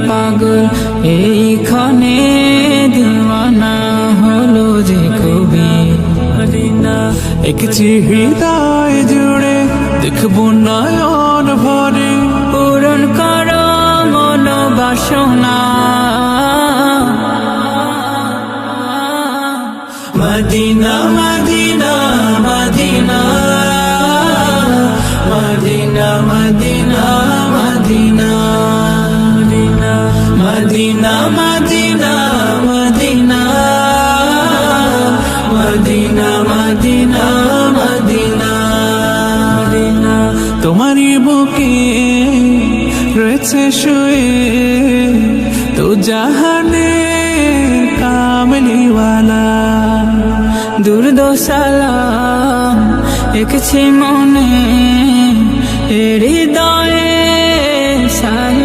পাগল এইখানে দিওয়ানা হলো যে কবি মদিনা। একটি হৃদয় জুড়ে দেখবো নয়ন ভরে, পূরণ করো মনোবাসনা। Medina Medina Medina Medina Medina Medina Medina Medina Medina Medina Medina Medina. তোমারই বুকে রয়েছে শুয়ে তো জাহানে কামলিওয়ালা। দুর্দশালাম এঁকেছি মনে হৃদয়ে সাই